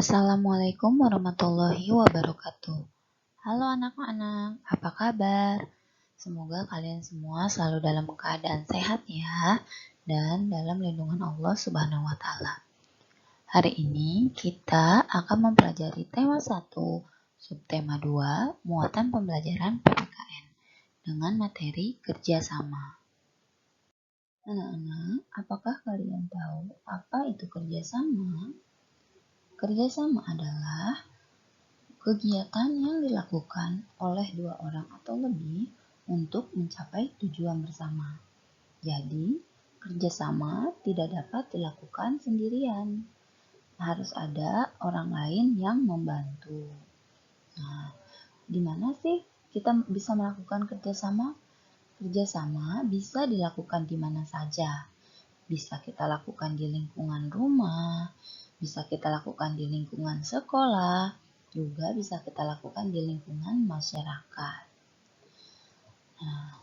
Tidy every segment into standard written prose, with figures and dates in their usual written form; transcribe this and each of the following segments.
Assalamualaikum warahmatullahi wabarakatuh. Halo anak-anak, apa kabar? Semoga kalian semua selalu dalam keadaan sehat ya, dan dalam lindungan Allah Subhanahu wa Ta'ala. Hari ini kita akan mempelajari tema 1, subtema 2, muatan pembelajaran PPKN dengan materi kerjasama. Anak-anak, apakah kalian tahu apa itu kerjasama? Kerjasama adalah kegiatan yang dilakukan oleh dua orang atau lebih untuk mencapai tujuan bersama. Jadi, kerjasama tidak dapat dilakukan sendirian. Harus ada orang lain yang membantu. Nah, di mana sih kita bisa melakukan kerjasama? Kerjasama bisa dilakukan di mana saja. Bisa kita lakukan di lingkungan rumah, bisa kita lakukan di lingkungan sekolah, juga bisa kita lakukan di lingkungan masyarakat. Nah,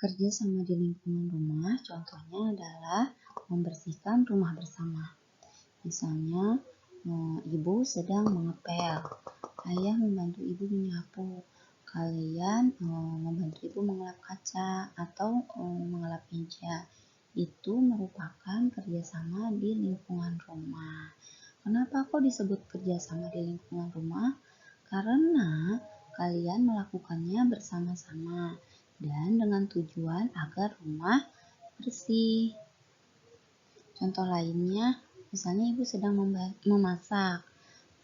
kerjasama di lingkungan rumah contohnya adalah membersihkan rumah bersama. Misalnya, ibu sedang mengepel, ayah membantu ibu menyapu, kalian membantu ibu mengelap kaca atau mengelap meja. Itu merupakan kerjasama di lingkungan rumah. Kenapa kok disebut kerjasama di lingkungan rumah? Karena kalian melakukannya bersama-sama dan dengan tujuan agar rumah bersih. Contoh lainnya, misalnya ibu sedang memasak,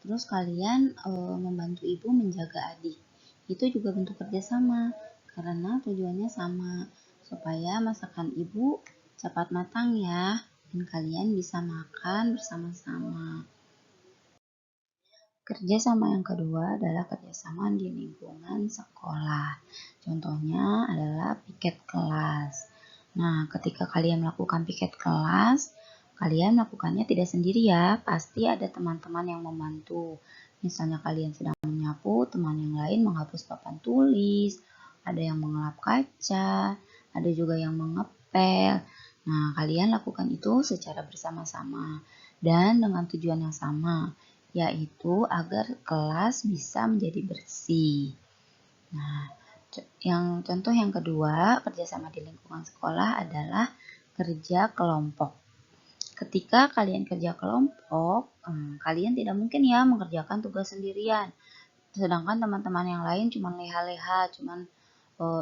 terus kalian membantu ibu menjaga adik. Itu juga bentuk kerjasama karena tujuannya sama, supaya masakan ibu cepat matang ya, dan kalian bisa makan bersama-sama. Kerjasama yang kedua adalah kerjasama di lingkungan sekolah. Contohnya adalah piket kelas. Nah, ketika kalian melakukan piket kelas, kalian melakukannya tidak sendiri ya, pasti ada teman-teman yang membantu. Misalnya kalian sedang menyapu, teman yang lain menghapus papan tulis, ada yang mengelap kaca, ada juga yang mengepel. Nah, kalian lakukan itu secara bersama-sama dan dengan tujuan yang sama, yaitu agar kelas bisa menjadi bersih. Nah, contoh yang kedua, kerjasama di lingkungan sekolah adalah kerja kelompok. Ketika kalian kerja kelompok, kalian tidak mungkin ya mengerjakan tugas sendirian. Sedangkan teman-teman yang lain cuma leha-leha, cuma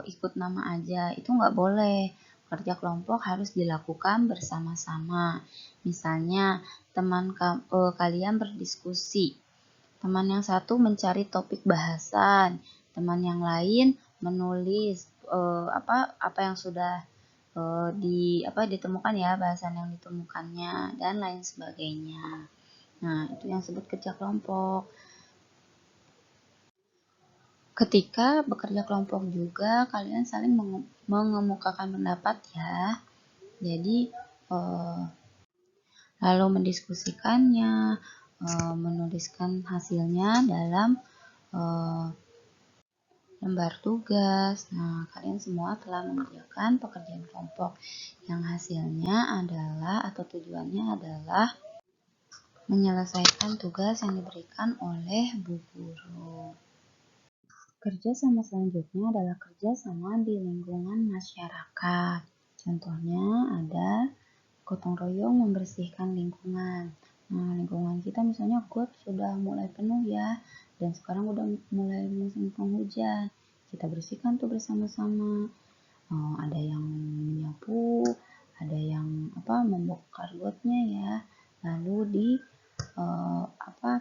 ikut nama aja. Itu nggak boleh. Kerja kelompok harus dilakukan bersama-sama. Misalnya, kalian berdiskusi. Teman yang satu mencari topik bahasan, teman yang lain menulis apa yang sudah ditemukan ya, bahasan yang ditemukannya dan lain sebagainya. Nah, itu yang disebut kerja kelompok. Ketika bekerja kelompok juga kalian saling mengemukakan pendapat ya. Jadi lalu mendiskusikannya, menuliskan hasilnya dalam lembar tugas. Nah, kalian semua telah mengerjakan pekerjaan kelompok yang hasilnya adalah atau tujuannya adalah menyelesaikan tugas yang diberikan oleh Bu Guru. Kerjasama selanjutnya adalah kerjasama di lingkungan masyarakat. Contohnya ada gotong royong membersihkan lingkungan. Nah, lingkungan kita misalnya got sudah mulai penuh ya, dan sekarang udah mulai musim penghujan. Kita bersihkan tuh bersama-sama. Ada yang menyapu, ada yang membongkar gotnya ya. Lalu di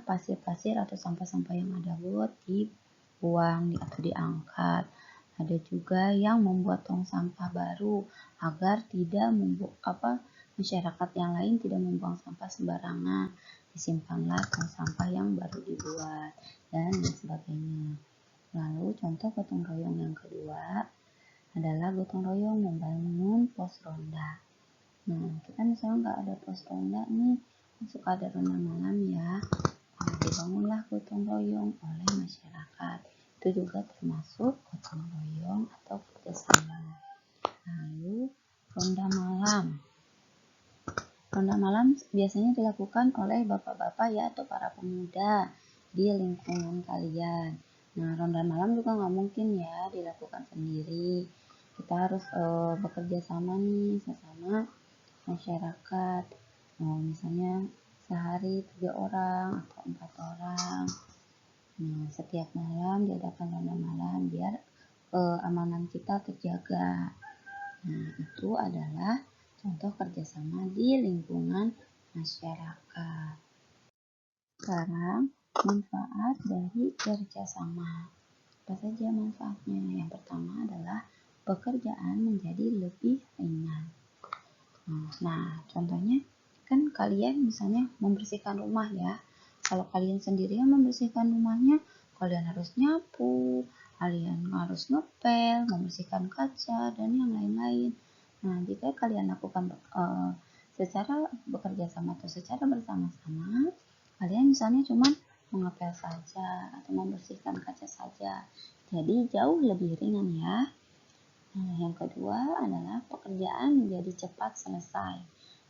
pasir-pasir atau sampah-sampah yang ada got dibuang atau diangkat. Ada juga yang membuat tong sampah baru agar tidak masyarakat yang lain tidak membuang sampah sembarangan. Disimpanlah tong sampah yang baru dibuat dan lain sebagainya. Lalu contoh gotong royong yang kedua adalah gotong royong membangun pos ronda. Nah, kita misalnya nggak ada pos ronda nih, suka ada ronda malam ya. Dibangunlah gotong royong oleh masyarakat. Itu juga termasuk gotong royong atau kerjasama. Lalu ronda malam. Ronda malam biasanya dilakukan oleh bapak-bapak ya atau para pemuda di lingkungan kalian. Nah, ronda malam juga nggak mungkin ya dilakukan sendiri. Kita harus bekerja sama nih sesama masyarakat. Misalnya sehari 3 orang atau 4 orang. Nah, setiap malam diadakan ronda malam biar keamanan kita terjaga. Nah, itu adalah contoh kerjasama di lingkungan masyarakat. Sekarang, manfaat dari kerjasama. Apa saja manfaatnya? Yang pertama adalah pekerjaan menjadi lebih ringan. Nah, contohnya kan kalian misalnya membersihkan rumah ya. Kalau kalian sendirian membersihkan rumahnya, kalian harus nyapu, kalian harus ngepel, membersihkan kaca, dan yang lain-lain. Nah, jika kalian lakukan secara bekerja sama atau secara bersama-sama, kalian misalnya cuma mengepel saja atau membersihkan kaca saja. Jadi jauh lebih ringan ya. Nah, yang kedua adalah pekerjaan menjadi cepat selesai.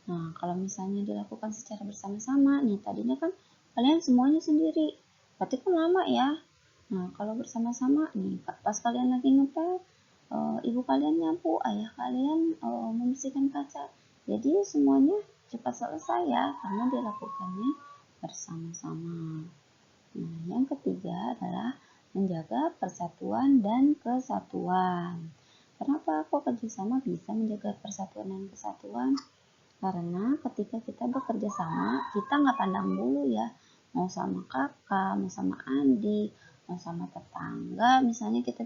Nah, kalau misalnya dilakukan secara bersama-sama, nih tadinya kan kalian semuanya sendiri, berarti kan lama ya. Nah, kalau bersama-sama nih, pas kalian lagi ngepel, ibu kalian nyapu, ayah kalian membersihkan kaca. Jadi semuanya cepat selesai ya, karena dilakukannya bersama-sama. Nah, yang ketiga adalah menjaga persatuan dan kesatuan. Kenapa kok kerjasama bisa menjaga persatuan dan kesatuan? Karena ketika kita bekerja sama, kita nggak pandang bulu ya, mau sama kakak, mau sama adik, mau sama tetangga. Misalnya kita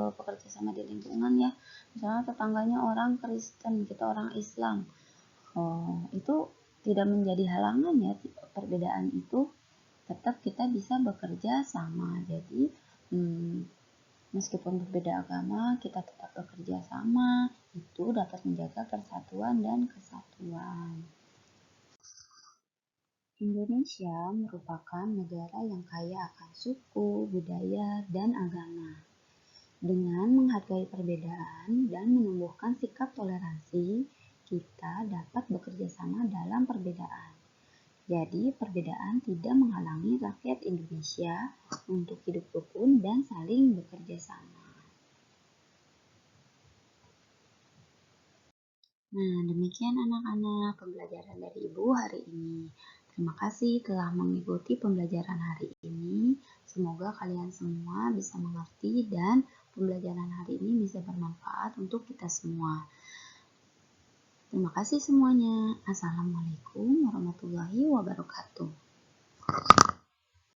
bekerja sama di lingkungan ya, misalnya tetangganya orang Kristen, kita orang Islam. Itu tidak menjadi halangan ya, perbedaan itu tetap kita bisa bekerja sama. Jadi meskipun berbeda agama, kita tetap bekerja sama. Itu dapat menjaga persatuan dan kesatuan. Indonesia merupakan negara yang kaya akan suku, budaya, dan agama. Dengan menghargai perbedaan dan menumbuhkan sikap toleransi, kita dapat bekerja sama dalam perbedaan. Jadi, perbedaan tidak menghalangi rakyat Indonesia untuk hidup rukun dan saling bekerja sama. Nah, demikian anak-anak pembelajaran dari Ibu hari ini. Terima kasih telah mengikuti pembelajaran hari ini. Semoga kalian semua bisa mengerti dan pembelajaran hari ini bisa bermanfaat untuk kita semua. Terima kasih semuanya. Assalamualaikum warahmatullahi wabarakatuh.